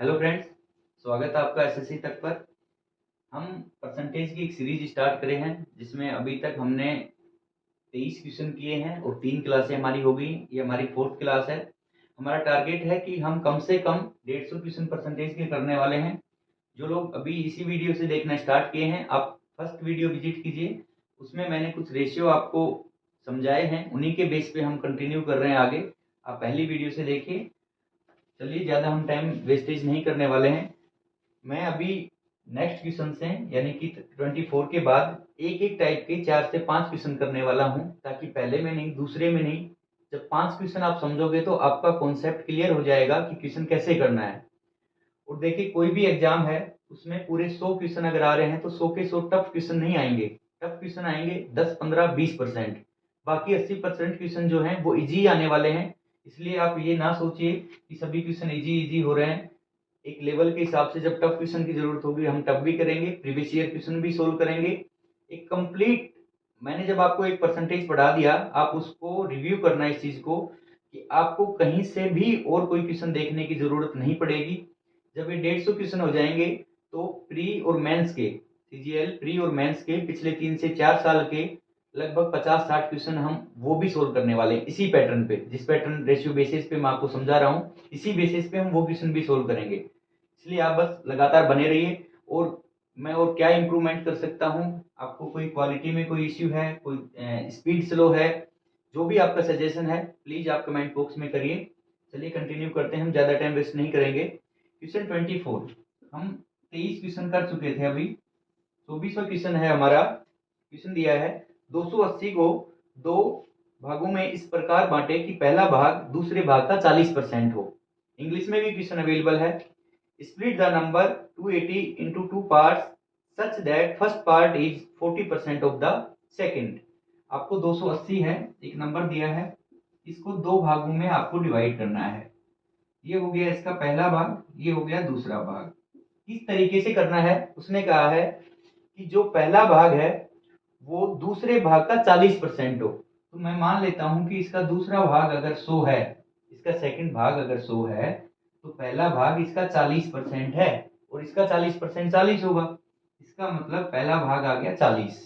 Hello friends, स्वागत है आपका एसएससी तक पर। हम परसेंटेज की एक सीरीज स्टार्ट करे हैं जिसमें अभी तक हमने 23 क्वेश्चन किए हैं और 3 क्लासें हमारी हो गई। ये हमारी 4th क्लास है। हमारा टारगेट है कि हम कम से कम 150 क्वेश्चन परसेंटेज के करने वाले हैं। जो लोग अभी इसी वीडियो से देखना स्टार्ट किए हैं, आप फर्स्ट वीडियो विजिट कीजिए। उसमें मैंने कुछ रेशियो आपको समझाए हैं, उन्हीं के बेस पे हम कंटिन्यू कर रहे हैं आगे। आप पहली वीडियो से देखिए। चलिए, ज़्यादा हम टाइम वेस्टेज नहीं करने वाले हैं। मैं अभी नेक्स्ट क्वेश्चन से यानी कि 24 के बाद एक एक टाइप के 4 से 5 क्वेश्चन करने वाला हूं, ताकि पहले में नहीं दूसरे में नहीं, जब 5 क्वेश्चन आप समझोगे तो आपका कॉन्सेप्ट क्लियर हो जाएगा कि क्वेश्चन कैसे करना है। और देखिए, कोई भी एग्जाम है उसमें पूरे 100 क्वेश्चन अगर आ रहे हैं तो 100 के 100 टफ क्वेश्चन नहीं आएंगे। टफ क्वेश्चन आएंगे 10, 15, 20%। बाकी 80% क्वेश्चन जो हैं वो इजी आने वाले हैं। इसलिए आप ये ना सोचिए कि सभी क्वेश्चन इजी इजी हो रहे हैं। एक लेवल के हिसाब से जब टफ क्वेश्चन की जरूरत होगी हम टफ भी करेंगे, प्रीवियस ईयर क्वेश्चन भी सोल्व करेंगे। एक कंप्लीट, मैंने जब आपको एक परसेंटेज पढ़ा दिया, आप उसको रिव्यू करना इस चीज को कि आपको कहीं से भी और कोई क्वेश्चन देखने की जरूरत नहीं पड़ेगी। जब ये 150 क्वेश्चन हो जाएंगे तो प्री और मेंस के, सीजीएल प्री और मेंस के पिछले 3 से 4 साल के लगभग 50-60 क्वेश्चन हम वो भी सोल्व करने वाले हैं इसी पैटर्न पे। जिस पैटर्न रेशियो बेसिस पे मैं आपको समझा रहा हूँ, इसी बेसिस पे हम वो क्वेश्चन भी सोल्व करेंगे। इसलिए आप बस लगातार बने रहिए। और मैं और क्या इंप्रूवमेंट कर सकता हूँ, आपको कोई क्वालिटी में कोई इश्यू है, कोई स्पीड स्लो है, जो भी आपका सजेशन है प्लीज आप कमेंट बॉक्स में करिए। चलिए कंटिन्यू करते हैं, हम ज्यादा टाइम वेस्ट नहीं करेंगे। क्वेश्चन 24 हम 23 क्वेश्चन कर चुके थे, अभी 24वां क्वेश्चन है हमारा। क्वेश्चन दिया है 280 को दो भागों में इस प्रकार बांटे कि पहला भाग दूसरे भाग का 40% हो। इंग्लिश में भी क्वेश्चन अवेलेबल है। Split the number 280 into 2 parts such that first part is 40% of the second। आपको 280 है, एक नंबर दिया है, इसको दो भागों में आपको डिवाइड करना है। ये हो गया इसका पहला भाग, ये हो गया दूसरा भाग। किस तरीके से करना है, उसने कहा है कि जो पहला भाग है वो दूसरे भाग का 40% हो। तो मैं मान लेता हूं कि इसका दूसरा भाग अगर 100 है, इसका सेकंड भाग अगर 100 है, तो पहला भाग इसका 40% है और इसका 40% 40 होगा। इसका मतलब पहला भाग आ गया 40।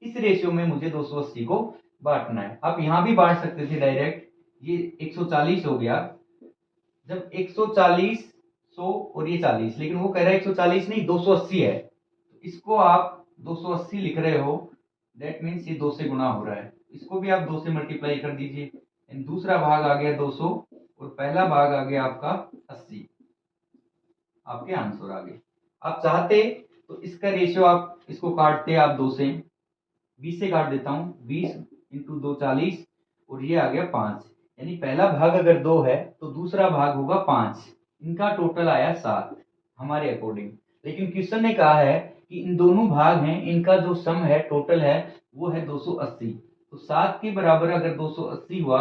इस रेशियो में मुझे 280 को बांटना है। आप यहां भी बांट सकते थे डायरेक्ट, ये 140 हो गया। जब 140, 100 और ये 40, लेकिन वो कह रहा है 140 नहीं 280 है, तो इसको आप 280 लिख रहे हो, दैट मीन्स ये 2 से गुना हो रहा है। इसको भी आप 2 से मल्टीप्लाई कर दीजिए। दूसरा भाग आ गया 200 और पहला भाग आ गया आपका 80। आपके आंसर आ गए। आप चाहते तो इसका रेशियो आप इसको काटते आप 2 से, 20 से काट देता हूँ, 20 इंटू 2 40 और ये आ गया 5। यानी पहला भाग अगर 2 है तो दूसरा भाग होगा 5। इनका टोटल आया 7 हमारे अकॉर्डिंग। लेकिन क्वेश्चन ने कहा है कि इन दोनों भाग हैं, इनका जो सम है टोटल है वो है 280। तो 7 के बराबर अगर 280 हुआ,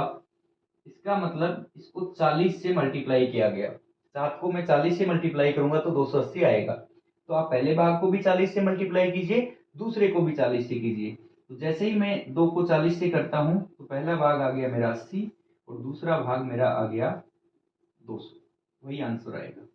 इसका मतलब इसको 40 से मल्टीप्लाई किया गया। 7 को मैं 40 से मल्टीप्लाई करूंगा तो 280 आएगा। तो आप पहले भाग को भी 40 से मल्टीप्लाई कीजिए, दूसरे को भी 40 से कीजिए। तो जैसे ही मैं 2 को 40 से करता हूं तो पहला भाग आ गया मेरा 80 और दूसरा भाग मेरा आ गया 200। वही आंसर आएगा।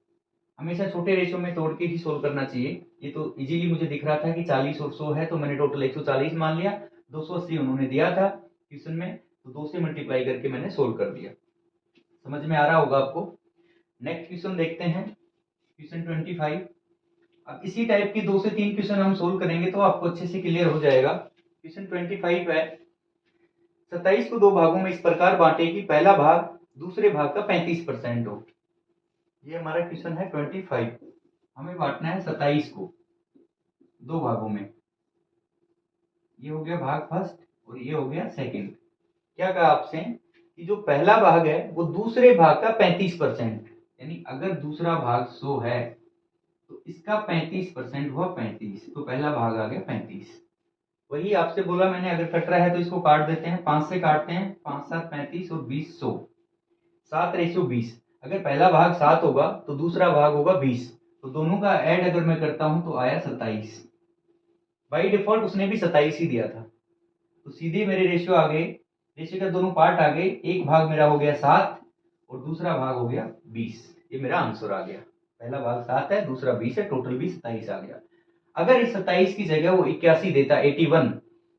हमेशा छोटे रेशो में तोड़ के ही सोल्व करना चाहिए। ये तो इजीली मुझे दिख रहा था कि 40 और 100 है, तो मैंने टोटल 140 मान लिया। 280 उन्होंने दिया था क्वेश्चन में, तो 2 से मल्टीप्लाई करके मैंने सोल्व कर दिया। समझ में आ रहा होगा आपको। नेक्स्ट क्वेश्चन देखते हैं, क्वेश्चन 25। अब इसी टाइप के 2 से 3 क्वेश्चन हम सोल्व करेंगे तो आपको अच्छे से क्लियर हो जाएगा। क्वेश्चन 25 है 27 को दो भागों में इस प्रकार बांटे कि पहला भाग दूसरे भाग का 35% हो। ये हमारा क्वेश्चन है 25। हमें बांटना है 27 को दो भागों में। ये हो गया भाग फर्स्ट और ये हो गया सेकंड। क्या कहा आपसे कि जो पहला भाग है वो दूसरे भाग का 35%, यानी अगर दूसरा भाग 100 है तो इसका 35% हुआ 35, तो पहला भाग आ गया 35। वही आपसे बोला मैंने, अगर कट रहा है तो इसको काट देते हैं, 5 से काटते हैं, 5 7 35 और 20 100, 7:20। अगर पहला भाग 7 होगा तो दूसरा भाग होगा 20, तो दोनों का ऐड अगर मैं करता हूं तो आया 27। बाई डिफॉल्ट उसने भी 27 ही दिया था, तो सीधे मेरे रेशियो आ गए। रेशियो का दोनों पार्ट आ गए, एक भाग मेरा हो गया 7 और दूसरा भाग हो गया 20। ये मेरा आंसर आ गया। पहला भाग 7 है, दूसरा 20 है, टोटल भी 27 आ गया। अगर इस 27 की जगह वो 81 देता, 81,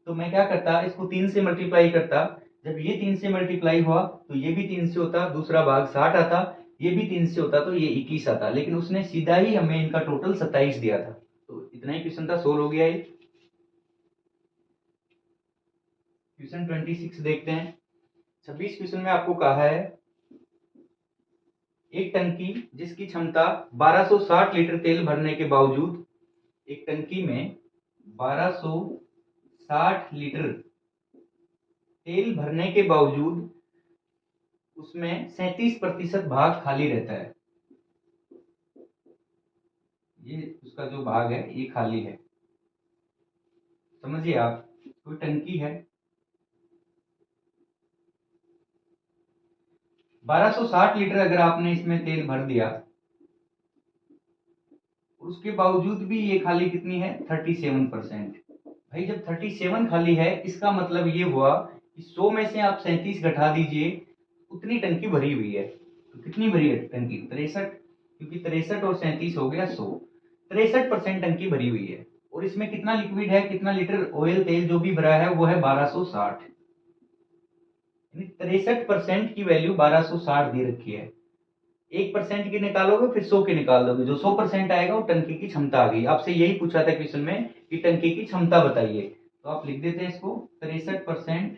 तो मैं क्या करता, इसको 3 से मल्टीप्लाई करता। जब ये 3 से मल्टीप्लाई हुआ तो ये भी 3 से होता, दूसरा भाग 60 आता, ये भी 3 से होता, तो ये 21 आता। लेकिन उसने सीधा ही हमें इनका टोटल 27 दिया था। तो इतना ही क्वेश्चन था, सोल्व हो गया ये। क्वेश्चन 26 देखते हैं। 26 क्वेश्चन में आपको कहा है एक टंकी जिसकी क्षमता 1260 लीटर तेल भरने के बावजूद, एक टंकी में 1260 लीटर तेल भरने के बावजूद उसमें 37% भाग खाली रहता है। ये उसका जो भाग है ये खाली है। समझिए आप, कोई टंकी है, 1260 लीटर अगर आपने इसमें तेल भर दिया, उसके बावजूद भी ये खाली कितनी है, 37%। भाई जब 37 खाली है, इसका मतलब ये हुआ कि 100 में से आप 37 घटा दीजिए, उतनी टंकी भरी हुई है। तो कितनी भरी है टंकी, 63, क्योंकि 63 और 37 हो गया 100, 63% टंकी भरी हुई है। और इसमें कितना लिक्विड है, कितना लीटर ऑयल तेल जो भी भरा है वो है 1260, यानी 63% की वैल्यू 1260 दे रखी है। 1% की निकालोगे फिर 100 की निकाल दोगे, जो 100% आएगा वो टंकी की क्षमता आ गई। आपसे यही पूछा था क्वेश्चन में कि टंकी की क्षमता बताइए, तो आप लिख देते हैं इसको, 63%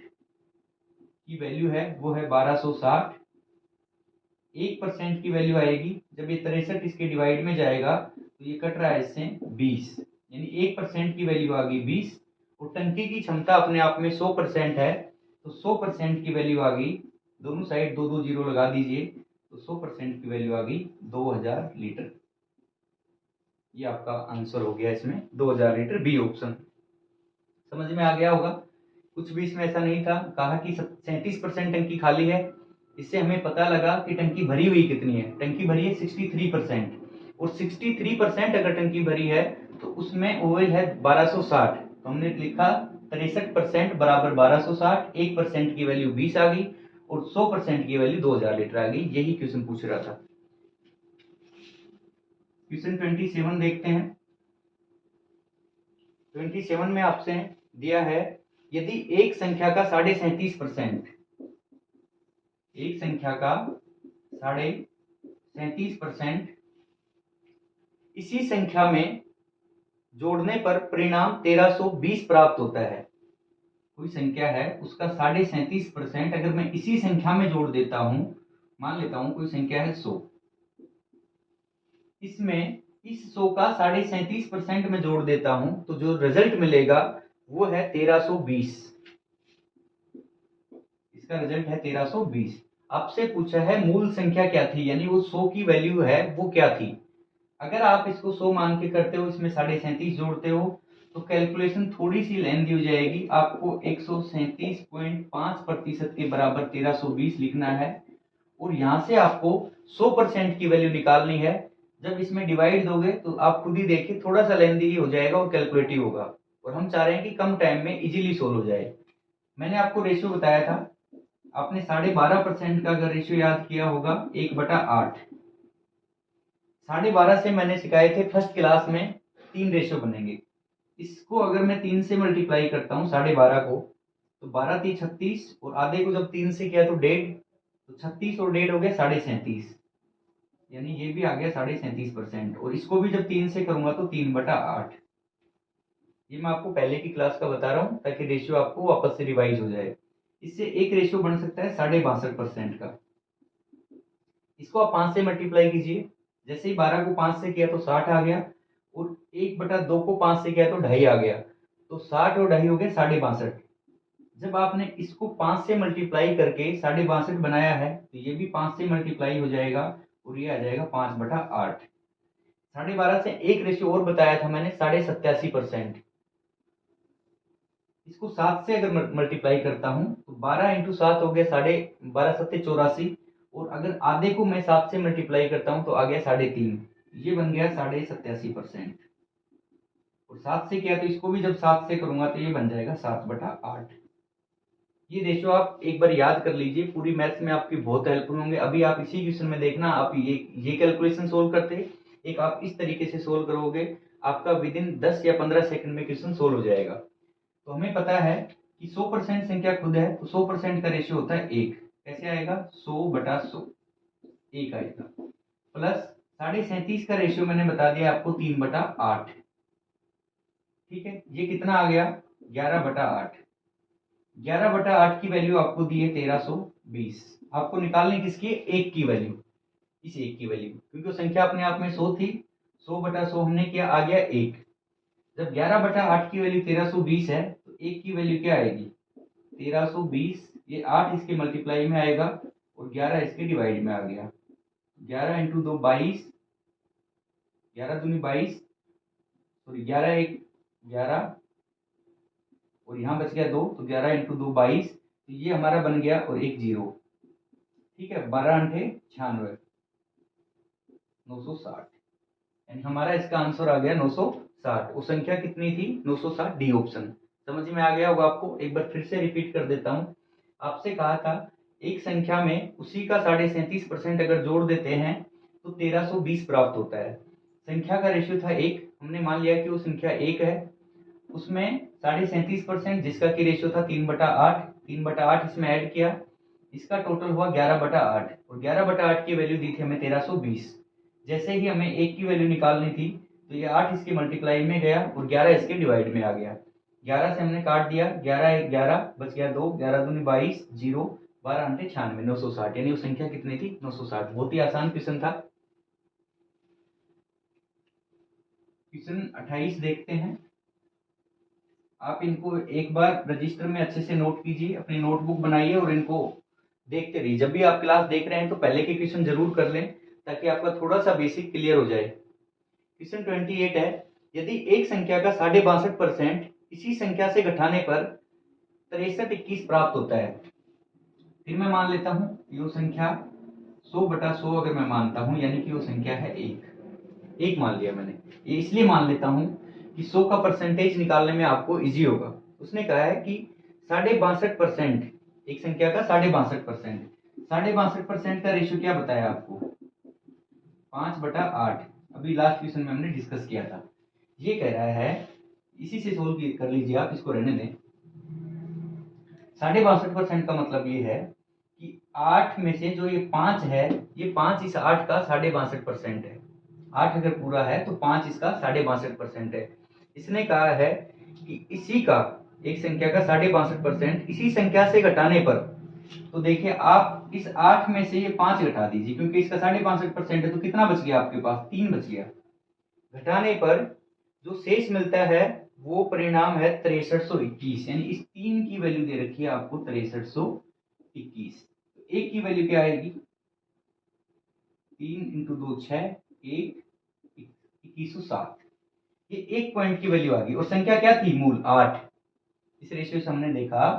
की वैल्यू है वो है 1260। 1% की वैल्यू आएगी, जब ये 63 इसके डिवाइड में जाएगा तो ये कट रहा है इससे 20, यानी 1% की वैल्यू आ गई 20। और टंकी की क्षमता अपने आप में 100% है, तो 100% की वैल्यू आ गई, दोनों साइड 2 2 जीरो लगा दीजिए, तो 100% की वैल्यू आ गई 2000 लीटर। ये आपका आंसर हो गया इसमें 2000 लीटर, बी ऑप्शन। समझ में आ गया होगा। कुछ भी इसमें ऐसा नहीं था, कहा कि 37% टंकी खाली है। इससे हमें पता लगा कि टंकी भरी हुई कितनी है, टंकी भरी है 63%। और 63% अगर टंकी भरी है तो उसमें ऑयल है 1260, तो हमने लिखा 63% बराबर 1260, 1% की वैल्यू 20 आ गई और 100% की वैल्यू 2000 लीटर आ गई। यही क्वेश्चन पूछ रहा था। क्वेश्चन 27 देखते हैं। 27 में आपसे दिया है, यदि एक संख्या का 37.5%, एक संख्या का 37.5% इसी संख्या में जोड़ने पर परिणाम 1320 प्राप्त होता है। कोई संख्या है उसका 37.5% अगर मैं इसी संख्या में जोड़ देता हूं, मान लेता हूं कोई संख्या है 100, इसमें इस 100 का 37.5% में जोड़ देता हूं तो जो रिजल्ट मिलेगा वो है 1320। इसका रिजल्ट है 1320। आपसे पूछा है मूल संख्या क्या थी, यानी वो 100 की वैल्यू है वो क्या थी। अगर आप इसको 100 मान के करते हो, इसमें 37.5 जोड़ते हो, तो कैलकुलेशन थोड़ी सी लेंथी हो जाएगी। आपको 137.5% के बराबर 1320 लिखना है और यहां से आपको 100% की वैल्यू निकालनी है। जब इसमें डिवाइड दोगे तो आप खुद ही देखिए, थोड़ा सा लेंथी हो जाएगा और कैलकुलेटिव होगा। और हम चाह रहे हैं कि कम टाइम में इजीली सोल्व हो जाए। मैंने आपको रेशियो बताया था, आपने 12.5% का अगर रेशियो याद किया होगा 1/8, 12.5 से मैंने सिखाए थे फर्स्ट क्लास में 3 रेशियो बनेंगे। इसको अगर मैं 3 से मल्टीप्लाई करता हूँ 12.5 को, तो 12 3 36, और आधे को जब 3 से किया तो 1.5, तो 36 और 1.5 हो गया 37.5, यानी ये भी आ गया 37.5%। और इसको भी जब 3 से करूंगा तो 3/8। ये मैं आपको पहले की क्लास का बता रहा हूँ ताकि रेशियो आपको वापस से रिवाइज हो जाए। इससे एक रेशियो बन सकता है 62.5% का। इसको आप 5 से मल्टीप्लाई कीजिए, जैसे ही 12 को 5 से किया तो 60 आ गया, और 1/2 को 5 से किया तो 2.5 आ गया, तो 60 और 2.5 हो गया 62.5। जब आपने इसको 5 से मल्टीप्लाई करके 62.5 बनाया है तो ये भी 5 से मल्टीप्लाई हो जाएगा और ये आ जाएगा 5/8। 12.5 से एक रेशियो और बताया था मैंने, 87.5%। इसको 7 से अगर मल्टीप्लाई करता हूं तो 12 × 7 हो गया 12×7 = 84, और अगर आधे को मैं 7 से मल्टीप्लाई करता हूं तो आ गया 3.5, ये बन गया 87.5%। और 7 से किया तो इसको भी जब 7 से करूंगा तो ये बन जाएगा 7/8। ये रेशियो आप एक बार याद कर लीजिए, पूरी मैथ्स में आपकी बहुत हेल्पफुल होंगे। अभी आप इसी क्वेश्चन में देखना, आप ये कैलकुलेशन सोल्व करते एक आप इस तरीके से सोल्व करोगे, आपका विद इन 10 या 15 सेकंड में क्वेश्चन सोल्व हो जाएगा। तो हमें पता है कि 100% संख्या खुद है, तो 100% का रेशियो होता है 1। कैसे आएगा? 100/100 1 आएगा। प्लस 37.5 का रेशियो मैंने बता दिया आपको 3/8। ठीक है, ये कितना आ गया? 11/8। 11/8 की वैल्यू आपको दी है 1320। आपको निकालनी किसकी है? 1 की वैल्यू, इस 1 की वैल्यू, क्योंकि संख्या अपने आप में 100 थी, 100/100 हमने किया, आ गया 1। जब 11/8 की वैल्यू 1320 है तो 1 की वैल्यू क्या आएगी? 1320, ये 8 इसके मल्टीप्लाई में आएगा और 11 इसके डिवाइड में आ गया। 11 × 2 22, 11 दूनी 22, सॉरी 11 1 11, और यहाँ बच गया 2, तो 11 × 2 22, तो ये हमारा बन गया, और एक 0। ठीक है, 12 × 96, 960, यानी हमारा इसका आंसर आ गया 960। वो संख्या कितनी थी? 960, डी ऑप्शन। समझ में आ गया होगा आपको? एक बार फिर से रिपीट कर देता हूँ। आपसे कहा था एक संख्या में उसी का 37.5% अगर जोड़ देते हैं तो 1320 प्राप्त होता है। संख्या का रेशियो था 1, हमने मान लिया कि वो संख्या 1 है। उसमें 37.5% जिसका की रेशियो था 3/8, 3/8 इसमें ऐड किया, इसका टोटल हुआ 11/8, और 11/8 की वैल्यू दी थी हमें 1320। जैसे ही हमें 1 की वैल्यू निकालनी थी तो ये 8 इसके मल्टीप्लाई में गया और 11 इसके डिवाइड में आ गया। 11 से हमने काट दिया, 11 1 11, बच गया 2, 11 दूनी 22, 0, 12 × 96, 960, यानी वो संख्या कितनी थी? 960। बहुत ही आसान क्वेश्चन था। क्वेश्चन 28 देखते हैं। आप इनको एक बार रजिस्टर में अच्छे से नोट कीजिए, अपनी नोटबुक बनाइए और इनको देखते रहिए। जब भी आप क्लास देख रहे हैं तो पहले के क्वेश्चन जरूर कर लें, ताकि आपका थोड़ा सा बेसिक क्लियर हो जाए। क्वेश्चन 28 है, यदि एक संख्या का 62.5% इसी संख्या से घटाने पर 6321 प्राप्त होता है। फिर मैं मान लेता हूं ये वो संख्या 100/100 अगर मैं मानता हूं, यानी कि वो संख्या है 1 मान लिया मैंने। ये इसलिए मान लेता हूं कि 100 का परसेंटेज निकालने में आपको इजी होगा। उसने कहा है कि 62.5%, एक संख्या का 62.5%, 62.5% का रेशियो क्या बताया आपको? 5/8। अभी लास्ट क्वेश्चन में हमने डिस्कस किया था। ये कह रहा है, इसी से सोल्व कर लीजिए आप, इसको रहने दें। 62.5% का मतलब ये है कि 8 में से जो ये 5 है, ये 5 इस 8 का 62.5% है। 8 अगर पूरा है तो 5 इसका 62.5% है। इसने कहा है कि इसी का, एक संख्या का 62.5% इसी संख्या से घटाने पर, तो देखिए आप इस 8 में से ये 5 घटा दीजिए, क्योंकि इसका 62.5% है, तो कितना बच गया आपके पास? 3 बच गया। घटाने पर जो शेष मिलता है वो परिणाम है 6321, यानी इस 3 की वैल्यू दे रखी है आपको 6321। तो 1 की वैल्यू क्या आएगी? 3 × 2 6, 1, 2107। ये 1 पॉइंट की वैल्यू आ गई, और संख्या क्या थी? मूल 8। इस रेशियो से हमने देखा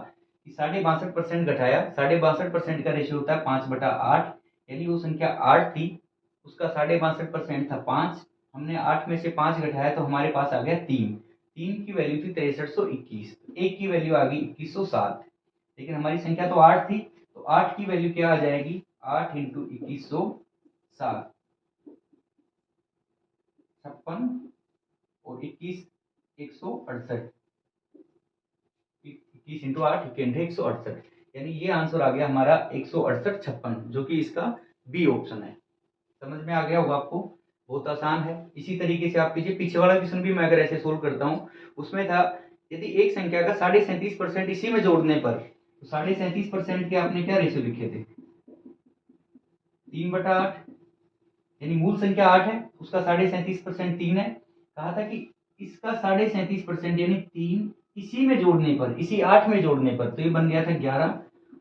कि 62.5% घटाया, 62.5% का रेशियो होता है 5/8, यानी वो संख्या 8 थी, उसका 62.5% था 5। हमने 8 में से 5 घटाया तो हमारे पास आ गया 3। 3 की वैल्यू थी 6321, 1 की वैल्यू आ गई 2107। लेकिन हमारी संख्या तो 8 थी, तो 8 की वैल्यू क्या आ जाएगी? 8 × 2107, 56, और 21 168, 21 × 8 168, यानी ये आंसर आ गया हमारा 168 56, जो कि इसका बी ऑप्शन है। समझ में आ गया होगा आपको? बहुत आसान है। इसी तरीके से आप कीजिए। पीछे वाला क्वेश्चन भी मैं अगर ऐसे सोल्व करता हूँ, उसमें था यदि एक संख्या का 37.5% इसी में जोड़ने पर, तो 37.5% के आपने क्या रेशियो लिखे थे? 3/8, यानी मूल संख्या 8 है, उसका 37.5% 3 है। कहा था कि इसका 37.5% यानी 3 इसी में जोड़ने पर, इसी 8 में जोड़ने पर, तो ये बन गया था 11,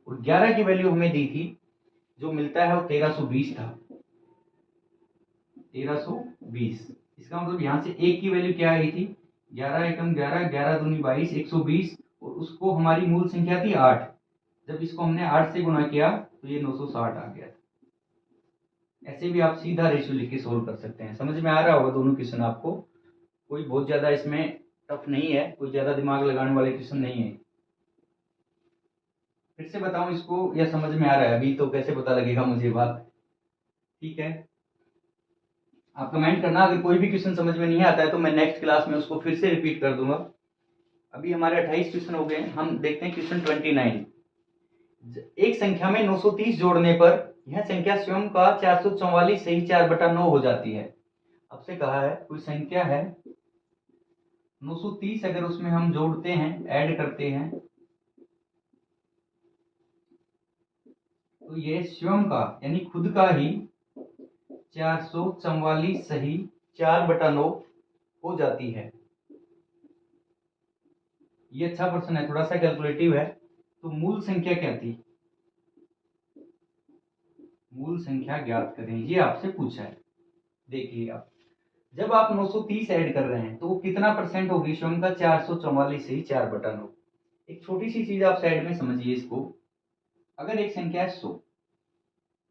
और 11 की वैल्यू हमें दी थी, जो मिलता है वो 1320 था। 1320, इसका मतलब यहाँ से 1 की वैल्यू क्या आई थी? 11 एकम 11, 11 दूनी 22, 120, और उसको हमारी मूल संख्या थी 8। जब इसको हमने 8 से गुणा किया तो ये 960 आ गया। ऐसे भी आप सीधा रेशियो लिख के सोल्व कर सकते हैं। समझ में आ रहा होगा दोनों क्वेश्चन आपको? कोई बहुत ज्यादा इसमें टफ नहीं है, कोई ज्यादा दिमाग लगाने वाले क्वेश्चन नहीं है। फिर से बताऊं इसको, या समझ में आ रहा है? अभी तो कैसे पता लगेगा मुझे बात? ठीक है, आप कमेंट करना, अगर कोई भी क्वेश्चन समझ में नहीं आता है तो मैं नेक्स्ट क्लास में उसको फिर से रिपीट कर दूंगा। अभी हमारे 28 क्वेश्चन हो गए। हम देखते हैं क्वेश्चन 29। एक संख्या में 930 जोड़ने पर यह संख्या स्वयं का 444 सही 4/9 हो जाती है। आपसे कहा है कोई संख्या है 930, अगर उसमें हम जोड़ते हैं, ऐड करते हैं, तो ये स्वयं का यानी खुद का ही 444 सही 4/9 हो जाती है। ये अच्छा प्रश्न है, थोड़ा सा कैलकुलेटिव है। तो मूल संख्या क्या थी? मूल संख्या ज्ञात करें, ये आपसे पूछा है। देखिए आप, जब आप 930 ऐड कर रहे हैं तो वो कितना परसेंट होगी स्वयं का 444 सही 4/9। एक छोटी सी चीज आप साइड में समझिए इसको। अगर एक संख्या है 100,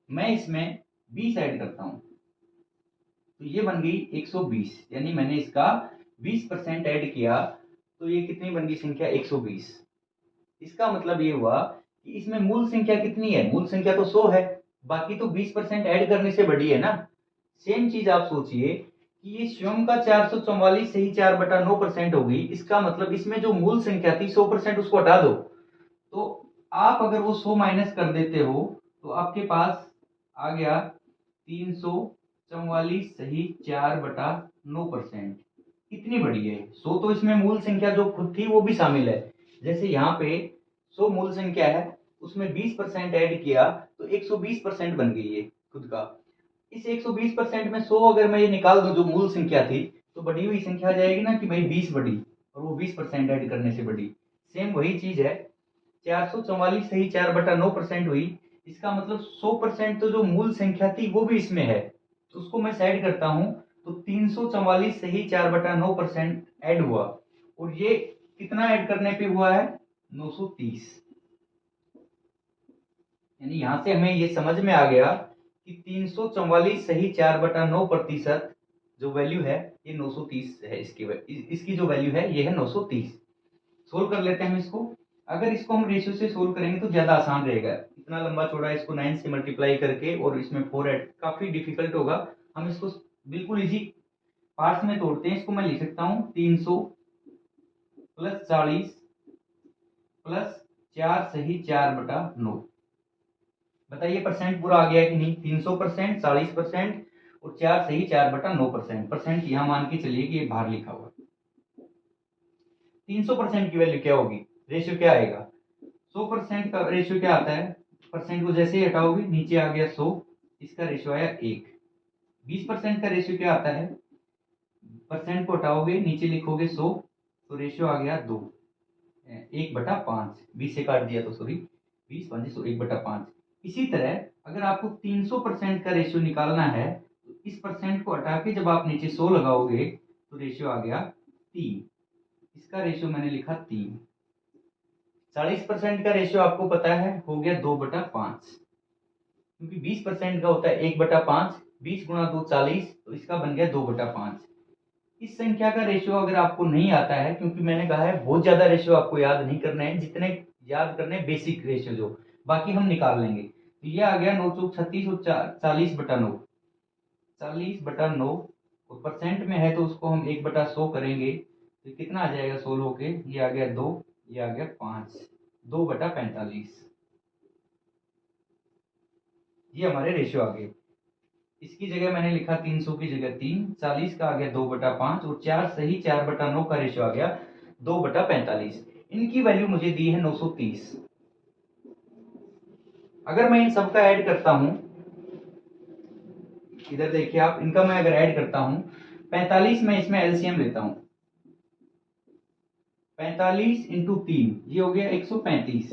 मैं इसमें 20 ऐड करता हूं तो ये बन गई 120, यानी मैंने इसका 20% ऐड किया तो ये कितनी बन गई संख्या 120। इसका मतलब ये हुआ कि इसमें मूल संख्या कितनी है? मूल संख्या तो 100 है, बाकी तो 20% ऐड करने से बड़ी है ना। सेम चीज आप सोचिए कि ये स्वयं का 444 से ही 4/9% होगी। इसका मतलब इसमें जो मूल संख्या थी 100%, उसको हटा दो। तो आप अगर वो 100 माइनस कर देते हो तो आपके पास आ गया 344 सही 4/9%। कितनी बड़ी है 100? तो इसमें मूल संख्या जो खुद थी वो भी शामिल है। जैसे यहाँ पे 100 मूल संख्या है, उसमें 20% ऐड किया तो 120% बन गई है खुद का। इस 120% में 100 अगर मैं ये निकाल दूं जो मूल संख्या थी, तो बढ़ी हुई संख्या आ जाएगी ना कि भाई 20 बढ़ी, और वो 20% ऐड करने से बढ़ी। सेम वही चीज है, 444 सही 4/9% हुई। इसका मतलब 100% तो जो मूल संख्या थी वो भी इसमें है। तो उसको मैं साइड करता हूं तो 344 सही 4/9% ऐड हुआ। और ये कितना ऐड करने पे हुआ है? 930। यानी यहां से हमें ये समझ में आ गया कि 344 सही 4/9% जो वैल्यू है ये 930 है। इसकी जो वैल्यू है ये है 930। सोल्व कर लेते हैं हम इसको। अगर इसको हम रेशियो से सोल्व करेंगे तो ज्यादा आसान रहेगा। इतना लंबा चौड़ा इसको 9 से मल्टीप्लाई करके और इसमें 4 ऐड काफी डिफिकल्ट होगा। हम इसको बिल्कुल इजी पार्ट्स में तोड़ते हैं। इसको मैं लिख सकता हूँ 300 प्लस 40 प्लस 4 सही 4/9। बताइए परसेंट पूरा आ गया कि नहीं? 300%, 40% और 4 सही 4/9%। परसेंट यहाँ मान के चलिए कि ये बाहर लिखा हुआ। 300% की वैल्यू क्या होगी? रेशियो क्या आएगा? 100% का रेशियो क्या आता है? परसेंट को जैसे ही हटाओगे नीचे आ गया 100, इसका रेशियो आया 1। 20% का रेशियो क्या आता है? परसेंट को हटाओगे नीचे लिखोगे 100, तो रेशियो आ गया 2, 1/5। 20 से काट दिया तो सॉरी, 20 5 100, 1/5। इसी तरह अगर आपको 300% का रेशियो निकालना है तो इस परसेंट को हटा के जब आप नीचे 100 लगाओगे तो रेशियो आ गया 3। इसका रेशियो मैंने लिखा 3। 40% का रेशियो आपको पता है हो गया 2/5, क्योंकि 20% का होता है 1/5। 20 गुणा 2 40, तो इसका बन गया 2/5। इस संख्या का रेशियो अगर आपको नहीं आता है, क्योंकि मैंने कहा है बहुत ज्यादा रेशियो आपको याद नहीं करने हैं, जितने याद करने बेसिक रेशियो जो बाकी हम निकाल लेंगे। तो ये आ गया 9 चौक 36 और 40/9। 40/9 और परसेंट में है तो उसको हम 1/100 करेंगे तो कितना आ जाएगा 16 होके? ये आ गया 2, ये आ गया 5, 2/45। ये हमारे रेशियो आ गए। इसकी जगह मैंने लिखा 300 की जगह 3, 40 का आ गया 2/5 और 4 सही 4/9 का रेशियो आ गया 2/45। इनकी वैल्यू मुझे दी है 930। अगर मैं इन सबका ऐड करता हूं, इधर देखिए आप, इनका मैं अगर ऐड करता हूं 45 में इसमें एलसीएम लेता हूं, 45 इंटू 3 ये हो गया 135,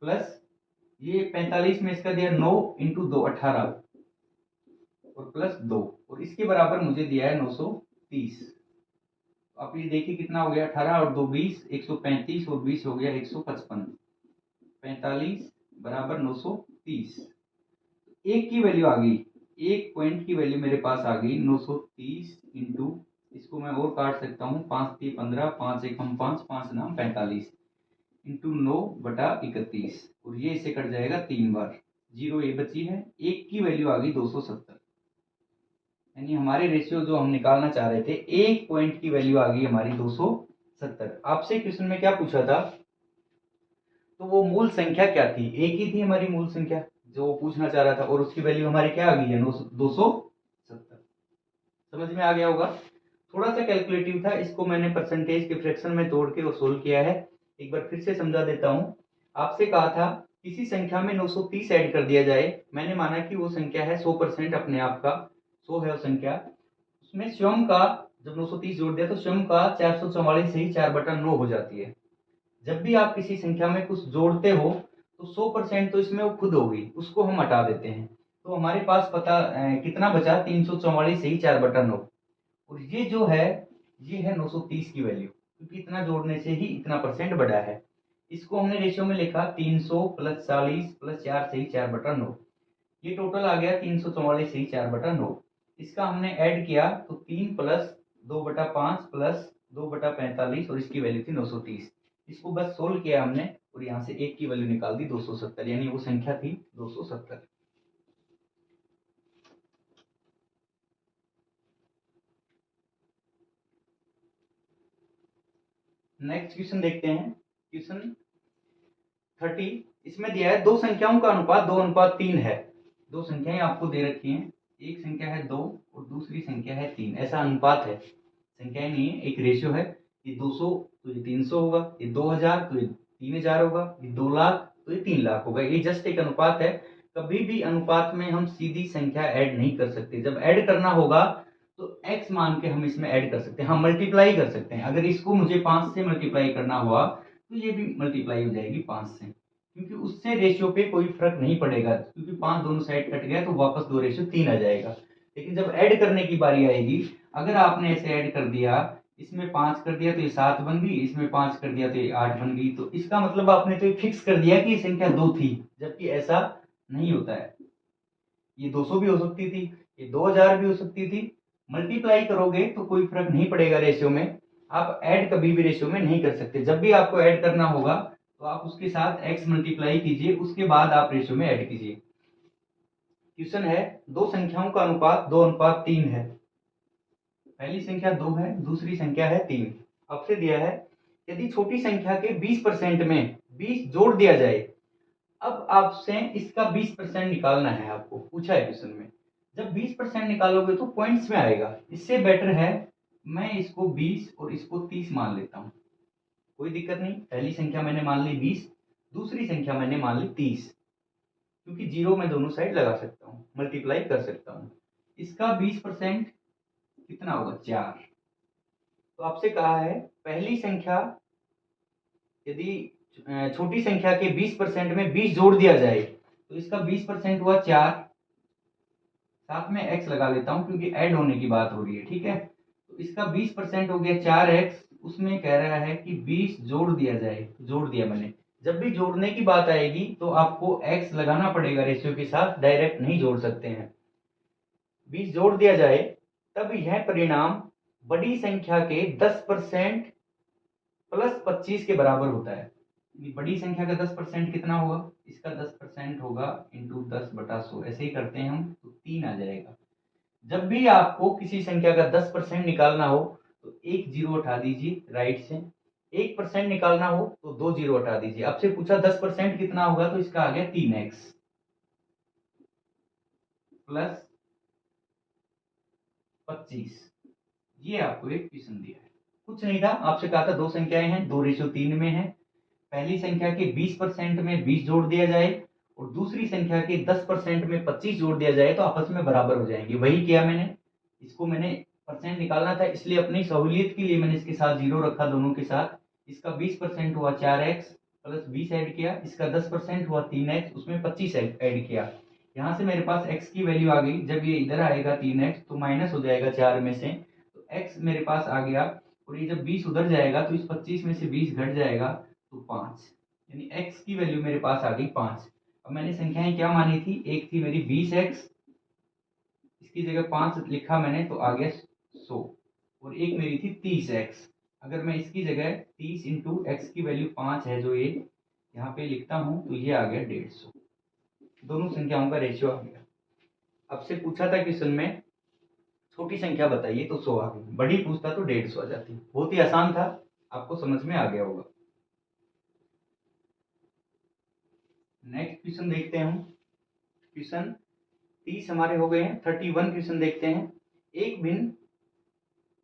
प्लस ये 45 में इसका दिया 9 इंटू 2 18 और प्लस 2, और इसके बराबर मुझे दिया है 930। आप ये देखिए कितना हो गया, 18 और 2 20, 135 और 20 हो गया 155। 45 बराबर 930। एक की वैल्यू आ गई, एक पॉइंट की वैल्यू मेरे पास आ गई 930 इंटू, इसको मैं और काट सकता हूँ, 5 3 15, 5 1 हम 5, 5 नाम 45 इंटू 9/31, और ये इसे कट जाएगा 3 बार, जीरो ये बची है। एक की वैल्यू आ गई 270। यानी हमारे रेशियो जो हम निकालना चाह रहे थे, एक पॉइंट की वैल्यू आ गई हमारी 270। आपसे क्वेश्चन में क्या पूछा था, तो वो मूल संख्या क्या थी, एक ही थी हमारी मूल संख्या जो पूछना चाह रहा था, और उसकी वैल्यू हमारी क्या आ गई है 270। समझ में आ गया होगा। थोड़ा सा कैलकुलेटिव था, इसको मैंने परसेंटेज के फ्रैक्शन में तोड़ के और सोल्व किया है। एक बार फिर से समझा देता हूं। आपसे कहा था किसी संख्या में 930 ऐड कर दिया जाए, मैंने माना कि वो संख्या है 100% अपने आप का, 100 है वो संख्या, उसमें स्वयं का जब 930 जोड़ दिया तो स्वयं का 444 से ही 4/9 हो जाती है। जब भी आप किसी संख्या में कुछ जोड़ते हो तो 100% तो इसमें वो खुद होगी, उसको हम हटा देते हैं, तो हमारे पास पता कितना बचा, 344 से ही 4/9। और ये जो है, ये है 930 की वैल्यू, क्योंकि इतना जोड़ने से ही इतना परसेंट बढ़ा है। इसको हमने रेशियो में लिखा 300 + 40 + 4 से ही 4/9। ये टोटल आ गया 344 से ही 4/9। इसका हमने ऐड किया तो 3 + 2/5 + 2/45 और इसकी वैल्यू थी 930। इसको बस सोल्व किया हमने और यहाँ से एक की वैल्यू निकाल दी 270, यानी वो संख्या थी 270। नेक्स्ट क्वेश्चन देखते हैं। क्वेश्चन 30, इसमें दिया है दो संख्याओं का अनुपात 2:3 है। दो संख्याएं आपको दे रखी हैं, एक संख्या है 2 और दूसरी संख्या है 3। ऐसा अनुपात है, संख्याएं नहीं है, एक रेशियो है। ये 200 तो ये 300 होगा, ये 2000 तो ये 3000 होगा, ये 2 लाख तो ये 3 लाख होगा। ये जस्ट एक अनुपात है। कभी भी अनुपात में हम सीधी संख्या ऐड नहीं कर सकते। जब ऐड करना होगा तो x मान के हम इसमें ऐड कर सकते हैं, हम मल्टीप्लाई कर सकते हैं। अगर इसको मुझे 5 से मल्टीप्लाई करना हुआ तो ये भी मल्टीप्लाई हो जाएगी 5 से, क्योंकि उससे रेशियो पे कोई फर्क नहीं पड़ेगा, क्योंकि 5 दोनों साइड कट गया तो वापस 2:3 आ जाएगा। लेकिन जब ऐड करने की बारी आएगी, अगर आपने ऐसे ऐड कर दिया, इसमें 5 कर दिया तो ये 7 बन गई, इसमें 5 कर दिया तो ये 8 बन गई, तो इसका मतलब आपने तो ये फिक्स कर दिया कि ये संख्या 2 थी, जबकि ऐसा नहीं होता है। ये 200 भी हो सकती थी, ये 2000 भी हो सकती थी। मल्टीप्लाई करोगे तो कोई फर्क नहीं पड़ेगा रेशियो में। आप ऐड कभी भी रेशियो में नहीं कर सकते। जब भी आपको ऐड करना होगा तो आप उसके साथ x मल्टीप्लाई कीजिए, उसके बाद आप रेशियो में ऐड कीजिए। क्वेश्चन है दो संख्याओं का अनुपात 2:3 है। पहली संख्या 2 है, दूसरी संख्या है 3। आपसे दिया है यदि छोटी संख्या के 20% में 20 जोड़ दिया जाए। अब आपसे इसका 20% निकालना है, आपको पूछा है क्वेश्चन में। जब 20% निकालोगे तो पॉइंट्स में आएगा। इससे बेटर है मैं इसको 20 और इसको 30 मान लेता हूँ, कोई दिक्कत नहीं। पहली संख्या मैंने मान ली 20, दूसरी संख्या मैंने मान ली 30, क्योंकि जीरो मैं दोनों साइड लगा सकता हूँ, मल्टीप्लाई कर सकता हूँ। इसका 20% कितना होगा, 4। तो आपसे कहा है पहली संख्या यदि छोटी संख्या के 20% में 20 जोड़ दिया जाए तो इसका 20% हुआ 4, साथ में x लगा लेता हूं क्योंकि ऐड होने की बात हो रही है, ठीक है। तो इसका 20% हो गया 4x। उसमें कह रहा है कि 20 जोड़ दिया जाए, जोड़ दिया मैंने। जब भी जोड़ने की बात आएगी तो आपको x लगाना पड़ेगा रेशियो के साथ, डायरेक्ट नहीं जोड़ सकते हैं। 20 जोड़ दिया जाए तब यह परिणाम बड़ी संख्या के 10% + 25 के बराबर होता है। बड़ी संख्या का 10% कितना होगा, इसका 10% होगा इंटू 10/100। ऐसे ही करते हैं हम तो 3 आ जाएगा। जब भी आपको किसी संख्या का 10% निकालना हो तो एक जीरो हटा दीजिए राइट से, 1% निकालना हो तो 2 जीरो हटा दीजिए। आपसे पूछा 10% कितना होगा, तो इसका आ गया 3x + 25। ये आपको एक क्वेश्चन दिया है, कुछ नहीं था। आपसे कहा था दो संख्याएं हैं, 2:3 में है। पहली संख्या के 20% में 20 जोड़ दिया जाए और दूसरी संख्या के 10% में 25 जोड़ दिया जाए तो आपस में बराबर हो जाएंगे। वही किया मैंने। इसको मैंने परसेंट निकालना था, इसलिए अपनी सहूलियत के लिए मैंने इसके साथ जीरो रखा दोनों के साथ। इसका 20% हुआ 4x + 20 ऐड किया, इसका 10% हुआ 3x, उसमें 25 ऐड किया। यहाँ से मेरे पास x की वैल्यू आ गई। जब ये इधर आएगा 3x तो माइनस हो जाएगा 4 में से, तो x मेरे पास आ गया। और ये जब 20 उधर जाएगा तो इस 25 में से 20 घट जाएगा तो 5, यानी x की वैल्यू मेरे पास आ गई 5। अब मैंने संख्याएं क्या मानी थी, एक थी मेरी 20x, इसकी जगह 5 लिखा मैंने तो आ गया 100, और एक मेरी थी 30x। अगर मैं इसकी जगह 30 इंटू एक्स की वैल्यू 5 है जो ये यहाँ पे लिखता हूँ तो ये आ गया 150। दोनों संख्याओं का रेशियो आ गया। आपसे पूछा था क्वेश्चन में छोटी संख्या बताइए तो 100 आ गई, बड़ी पूछता तो 150 आ जाती। बहुत ही आसान था, आपको समझ में आ गया होगा। नेक्स्ट क्वेश्चन देखते हैं हम। क्वेश्चन 30 हमारे हो गए हैं। 31 क्वेश्चन देखते हैं। एक भिन्न,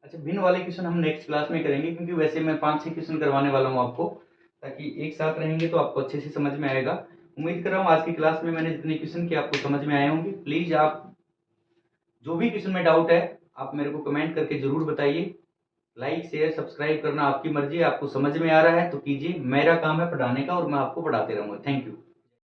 अच्छा भिन्न वाले क्वेश्चन हम नेक्स्ट क्लास में करेंगे, क्योंकि वैसे मैं 5-6 क्वेश्चन करवाने वाला हूँ आपको, ताकि एक साथ रहेंगे तो आपको अच्छे से समझ में आएगा। उम्मीद कर रहा हूँ आज की क्लास में मैंने जितने क्वेश्चन किए आपको समझ में आए होंगे। प्लीज आप जो भी क्वेश्चन में डाउट है आप मेरे को कमेंट करके जरूर बताइए। लाइक शेयर सब्सक्राइब करना आपकी मर्जी है, आपको समझ में आ रहा है तो कीजिए। मेरा काम है पढ़ाने का और मैं आपको पढ़ाते रहूंगा। Thank you.